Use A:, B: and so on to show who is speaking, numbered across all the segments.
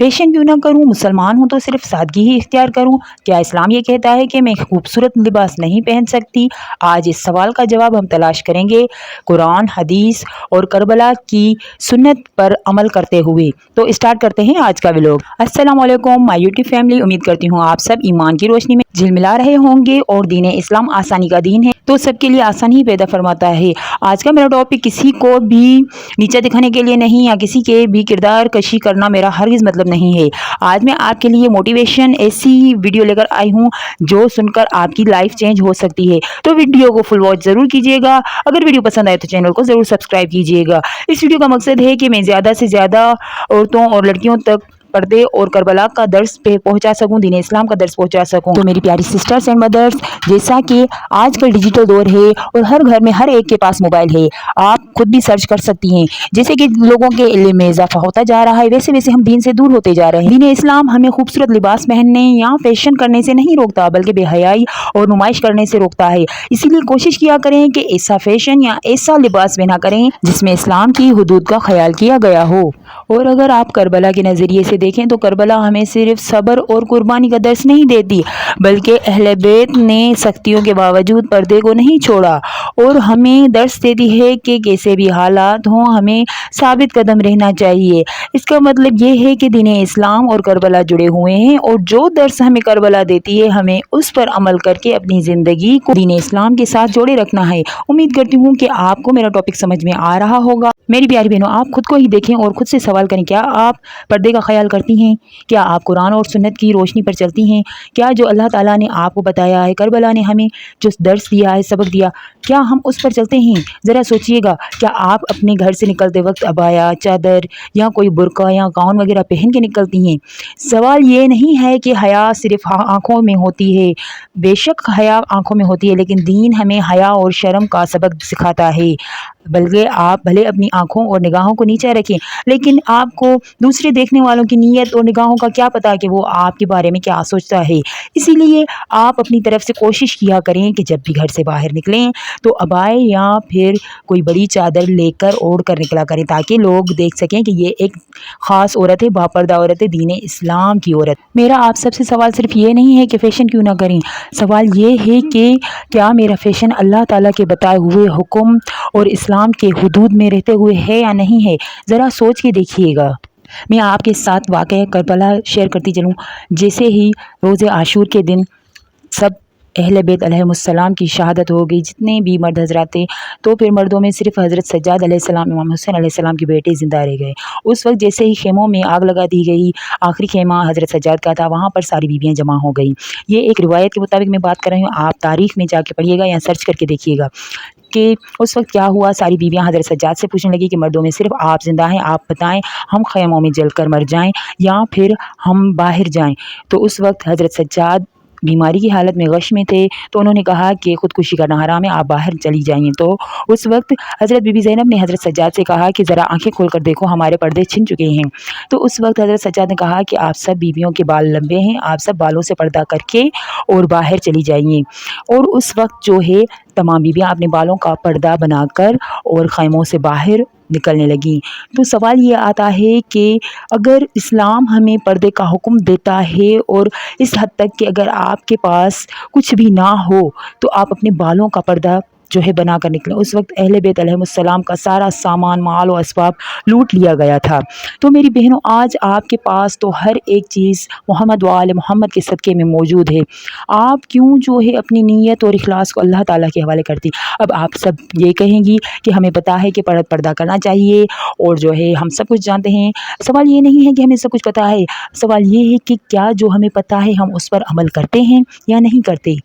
A: Fashion क्यों ना करूं, मुसलमान हूं तो सिर्फ सादगी ही इख्तियार करूं, क्या इस्लाम ये कहता है कि मैं खूबसूरत लिबास नहीं पहन सकती? आज इस सवाल का जवाब हम तलाश करेंगे कुरान, हदीस और करबला की सुन्नत पर अमल करते हुए। तो स्टार्ट करते हैं आज का व्लॉग। अस्सलाम वालेकुम माय यूट्यूब फैमिली, उम्मीद करती हूँ आप सब ईमान की रोशनी में झिलमिला रहे होंगे और दीन इस्लाम आसानी का दीन है तो सबके लिए आसानी ही पैदा फरमाता है। आज का मेरा टॉपिक किसी को भी नीचा दिखाने के लिए नहीं या किसी के भी किरदार कशी करना मेरा हरगिज़ मतलब नहीं है। आज मैं आपके लिए मोटिवेशन ऐसी वीडियो लेकर आई हूँ जो सुनकर आपकी लाइफ चेंज हो सकती है। तो वीडियो को फुल वॉच जरूर कीजिएगा। अगर वीडियो पसंद आए तो चैनल को जरूर सब्सक्राइब कीजिएगा। इस वीडियो का मकसद है कि मैं ज़्यादा से ज़्यादा औरतों और लड़कियों तक पर्दे और करबला का दर्स पे पहुंचा सकूं, दीन इस्लाम का दर्स पहुंचा सकूं। तो मेरी प्यारी सिस्टर्स एंड मदर्स, जैसा कि आजकल डिजिटल दौर है और हर घर में हर एक के पास मोबाइल है, आप खुद भी सर्च कर सकती हैं। जैसे कि लोगों के इल्म में इजाफा होता जा रहा है वैसे वैसे हम दीन से दूर होते जा रहे हैं। दीन इस्लाम हमें खूबसूरत लिबास पहनने या फैशन करने से नहीं रोकता बल्कि बेहयाई और नुमाइश करने से रोकता है। इसीलिए कोशिश किया करें कि ऐसा फैशन या ऐसा लिबास पहना करें जिसमें इस्लाम की हुदूद का ख्याल किया गया हो। और अगर आप करबला के नज़रिए से देखें तो करबला हमें सिर्फ सब्र और कुर्बानी का दर्स नहीं देती बल्कि अहले बैत ने सख्तियों के बावजूद पर्दे को नहीं छोड़ा और हमें दर्स देती है कि कैसे भी हालात हों हमें साबित कदम रहना चाहिए। इसका मतलब ये है कि दीन इस्लाम और करबला जुड़े हुए हैं और जो दर्स हमें करबला देती है हमें उस पर अमल करके अपनी ज़िंदगी को दीन इस्लाम के साथ जोड़े रखना है। उम्मीद करती हूँ कि आपको मेरा टॉपिक समझ में आ रहा होगा। मेरी प्यारी बहनों, आप खुद को ही देखें और खुद से सवाल करें, क्या आप पर्दे का ख्याल करती हैं? क्या आप कुरान और सुन्नत की रोशनी पर चलती हैं? क्या जो अल्लाह ताला ने आपको बताया है, करबला ने हमें जो दर्स दिया है, सबक दिया, क्या हम उस पर चलते हैं? ज़रा सोचिएगा, क्या आप अपने घर से निकलते वक्त अबाया, चादर या कोई बुर्का या गाउन वगैरह पहन के निकलती हैं? सवाल ये नहीं है कि हया सिर्फ आँखों में होती है। बेशक हया आँखों में होती है लेकिन दीन हमें हया और शर्म का सबक सिखाता है। बल्कि आप भले अपनी आँखों और निगाहों को नीचे रखें लेकिन आपको दूसरे देखने वालों की नीयत और निगाहों का क्या पता कि वो आपके बारे में क्या सोचता है। इसीलिए आप अपनी तरफ से कोशिश किया करें कि जब भी घर से बाहर निकलें तो अबाए या फिर कोई बड़ी चादर लेकर ओढ़ कर निकला करें ताकि लोग देख सकें कि ये एक ख़ास औरत है, बापर्दा औरत है, दीन इस्लाम की औरत। मेरा आप सबसे सवाल सिर्फ ये नहीं है कि फ़ैशन क्यों ना करें, सवाल ये है कि क्या मेरा फ़ैशन अल्लाह ताला के बताए हुए हुक्म और इस्लाम के हुदूद में रहते हुए है या नहीं है? ज़रा सोच के देखिएगा। मैं आपके साथ वाक़या करबला शेयर करती चलूँ। जैसे ही रोज़े आशूर के दिन सब अहले बैत अलैहिमुस्सलाम की शहादत हो गई, जितने भी मर्द हज़रात थे, तो फिर मर्दों में सिर्फ हज़रत सज्जाद अलैहिस्सलाम, इमाम हुसैन अलैहिस्सलाम के बेटे ज़िंदा रह गए। उस वक्त जैसे ही खेमों में आग लगा दी गई, आखिरी खेमा हज़रत सज्जाद का था, वहाँ पर सारी बीवियाँ जमा हो गई। ये एक रिवायत के मुताबिक मैं बात कर रही हूँ, आप तारीख़ में जाके पढ़िएगा या सर्च करके देखिएगा कि उस वक्त क्या हुआ। सारी बीवियाँ हज़रत सज्जाद से पूछने लगी कि मर्दों में सिर्फ आप ज़िंदा हैं, आप बताएं हम ख़ैमों में जलकर मर जाएं या फिर हम बाहर जाएं। तो उस वक्त हज़रत सज्जाद बीमारी की हालत में गश में थे तो उन्होंने कहा कि ख़ुदकुशी करना हराम है, आप बाहर चली जाइए। तो उस वक्त हज़रत बीबी ज़ैनब ने हज़रत सज्जाद से कहा कि ज़रा आंखें खोल कर देखो, हमारे पर्दे छिन चुके हैं। तो उस वक्त हज़रत सज्जाद ने कहा कि आप सब बीवियों के बाल लंबे हैं, आप सब बालों से पर्दा करके और बाहर चली जाइए। और उस वक्त जो है तमाम बीवियाँ अपने बालों का पर्दा बनाकर और ख़ैमों से बाहर निकलने लगी। तो सवाल ये आता है कि अगर इस्लाम हमें पर्दे का हुक्म देता है और इस हद तक कि अगर आपके पास कुछ भी ना हो तो आप अपने बालों का पर्दा जो है बना कर निकले। उस वक्त अहले बैत अलैहिमुस्सलाम का सारा सामान, माल और असबाब लूट लिया गया था। तो मेरी बहनों, आज आपके पास तो हर एक चीज़ मोहम्मद व आले मोहम्मद के सदक़े में मौजूद है। आप क्यों जो है अपनी नीयत और इखलास को अल्लाह ताला के हवाले करती? अब आप सब ये कहेंगी कि हमें पता है कि पर्दा करना चाहिए और जो है हम सब कुछ जानते हैं। सवाल ये नहीं है कि हमें सब कुछ पता है, सवाल ये है कि क्या जो हमें पता है हम उस पर अमल करते हैं या नहीं करते।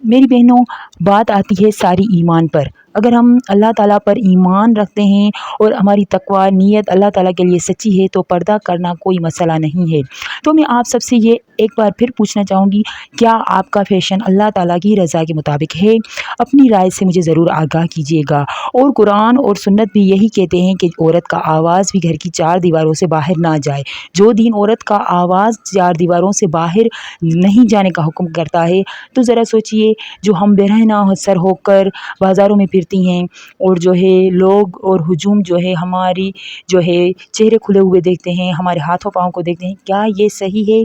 A: मेरी बहनों, बात आती है सारी ईमान पर। अगर हम अल्लाह ताला पर ईमान रखते हैं और हमारी तकवा नीयत अल्लाह ताला के लिए सच्ची है तो पर्दा करना कोई मसला नहीं है। तो मैं आप सबसे ये एक बार फिर पूछना चाहूँगी, क्या आपका फ़ैशन अल्लाह ताला की रज़ा के मुताबिक है? अपनी राय से मुझे ज़रूर आगाह कीजिएगा। और कुरान और सुन्नत भी यही कहते हैं कि औरत का आवाज़ भी घर की चार दीवारों से बाहर ना जाए। जो दिन औरत का आवाज़ चार दीवारों से बाहर नहीं जाने का हुक्म करता है तो ज़रा सोचिए, जो हम बेरहना सर होकर बाज़ारों में फिरते پھرتی ہیں اور جو ہے لوگ اور ہجوم جو ہے ہماری جو ہے چہرے کھلے ہوئے دیکھتے ہیں، ہمارے ہاتھوں پاؤں کو دیکھتے ہیں، کیا یہ صحیح ہے؟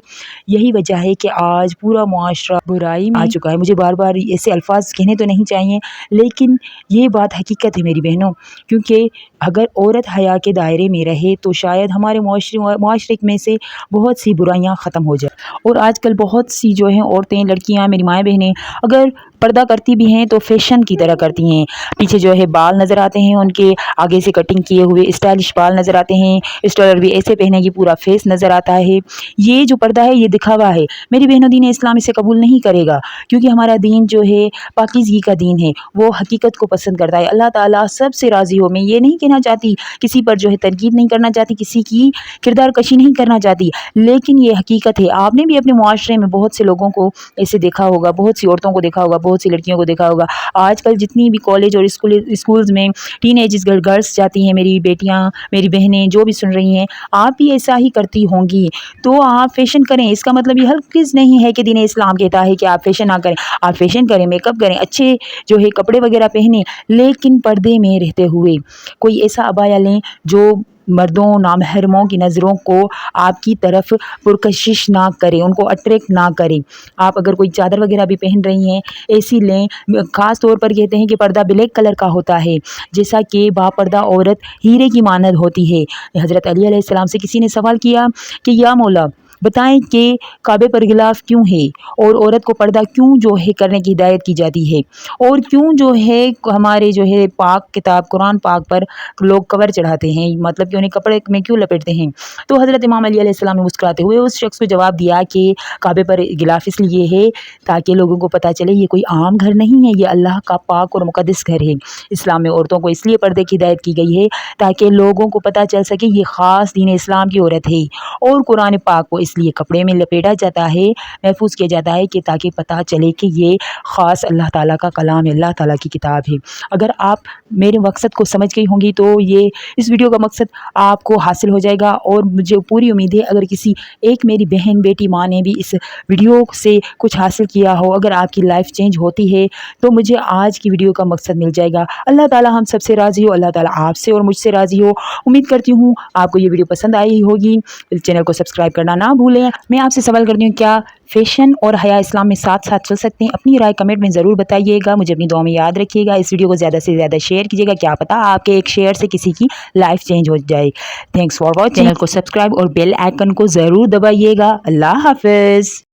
A: یہی وجہ ہے کہ آج پورا معاشرہ برائی میں آ چکا ہے۔ مجھے بار بار ایسے الفاظ کہنے تو نہیں چاہیے، لیکن یہ بات حقیقت ہے میری بہنوں، کیونکہ اگر عورت حیا کے دائرے میں رہے تو شاید ہمارے معاشرے میں سے بہت سی برائیاں ختم ہو جائیں۔ اور آج کل بہت سی جو ہیں عورتیں، لڑکیاں، میری مائیں بہنیں اگر پردہ کرتی بھی ہیں تو فیشن کی طرح کرتی ہیں، پیچھے جو ہے بال نظر آتے ہیں ان کے، آگے سے کٹنگ کیے ہوئے اسٹائلش بال نظر آتے ہیں، اسٹائلر بھی ایسے پہنے کہ پورا فیس نظر آتا ہے۔ یہ جو پردہ ہے یہ دکھاوا ہے میری بہنوں، دین اسلام اسے قبول نہیں کرے گا، کیونکہ ہمارا دین جو ہے پاکیزگی کا دین ہے، وہ حقیقت کو پسند کرتا ہے۔ اللہ تعالیٰ سب سے راضی ہو۔ میں یہ نہیں کہنا چاہتی، کسی پر جو ہے تنقید نہیں کرنا چاہتی، کسی کی کردار کشی نہیں کرنا چاہتی، لیکن یہ حقیقت ہے۔ آپ نے بھی اپنے معاشرے میں بہت سے لوگوں کو ایسے دیکھا ہوگا، بہت سی عورتوں کو دیکھا ہوگا، بہت سی لڑکیوں کو دیکھا ہوگا۔ آج کل جتنی بھی کالج اور اسکولز میں ٹین ایجز گرلز جاتی ہیں، میری بیٹیاں، میری بہنیں جو بھی سن رہی ہیں، آپ بھی ایسا ہی کرتی ہوں گی، تو آپ فیشن کریں۔ اس کا مطلب یہ ہرگز نہیں ہے کہ دین اسلام کہتا ہے کہ آپ فیشن نہ کریں، آپ فیشن کریں، میک اپ کریں، اچھے جو ہے کپڑے وغیرہ پہنیں، لیکن پردے میں رہتے ہوئے کوئی ایسا عبایا لیں جو مردوں، نامحرموں کی نظروں کو آپ کی طرف پرکشش نہ کرے، ان کو اٹریکٹ نہ کرے۔ آپ اگر کوئی چادر وغیرہ بھی پہن رہی ہیں ایسی لیں، خاص طور پر کہتے ہیں کہ پردہ بلیک کلر کا ہوتا ہے، جیسا کہ با پردہ عورت ہیرے کی مانند ہوتی ہے۔ حضرت علی علیہ السلام سے کسی نے سوال کیا کہ یا مولا بتائیں کہ کعبے پر غلاف کیوں ہے، اور عورت کو پردہ کیوں جو ہے کرنے کی ہدایت کی جاتی ہے، اور کیوں جو ہے ہمارے جو ہے پاک کتاب قرآن پاک پر لوگ کور چڑھاتے ہیں، مطلب کہ انہیں کپڑے میں کیوں لپیٹتے ہیں؟ تو حضرت امام علی علیہ السلام نے مسکراتے ہوئے اس شخص کو جواب دیا کہ کعبے پر غلاف اس لیے ہے تاکہ لوگوں کو پتہ چلے یہ کوئی عام گھر نہیں ہے، یہ اللہ کا پاک اور مقدس گھر ہے۔ اسلام میں عورتوں کو اس لیے پردے کی ہدایت کی گئی ہے تاکہ لوگوں کو پتہ چل سکے یہ خاص دین اسلام کی عورت ہے، اور قرآن پاک کو اس لیے کپڑے میں لپیٹا جاتا ہے، محفوظ کیا جاتا ہے کہ تاکہ پتہ چلے کہ یہ خاص اللہ تعالیٰ کا کلام ہے، اللہ تعالیٰ کی کتاب ہے۔ اگر آپ میرے مقصد کو سمجھ گئی ہوں گی تو یہ اس ویڈیو کا مقصد آپ کو حاصل ہو جائے گا، اور مجھے پوری امید ہے اگر کسی ایک میری بہن، بیٹی، ماں نے بھی اس ویڈیو سے کچھ حاصل کیا ہو، اگر آپ کی لائف چینج ہوتی ہے تو مجھے آج کی ویڈیو کا مقصد مل جائے گا۔ اللہ تعالیٰ ہم سب سے راضی ہو، اللہ تعالیٰ آپ سے اور مجھ سے راضی ہو۔ امید کرتی ہوں آپ کو یہ ویڈیو پسند آئی ہوگی، چینل کو سبسکرائب کرنا نہ بھولیں۔ میں آپ سے سوال کرتی ہوں، کیا فیشن اور حیا اسلام میں ساتھ ساتھ چل سکتے ہیں؟ اپنی رائے کمنٹ میں ضرور بتائیے گا، مجھے اپنی دعا میں یاد رکھیے گا۔ اس ویڈیو کو زیادہ سے زیادہ شیئر کیجیے گا، کیا پتہ آپ کے ایک شیئر سے کسی کی لائف چینج ہو جائے۔ Thanks for watching. چینل کو سبسکرائب اور بیل آئیکن کو ضرور دبائیے گا۔ اللہ حافظ۔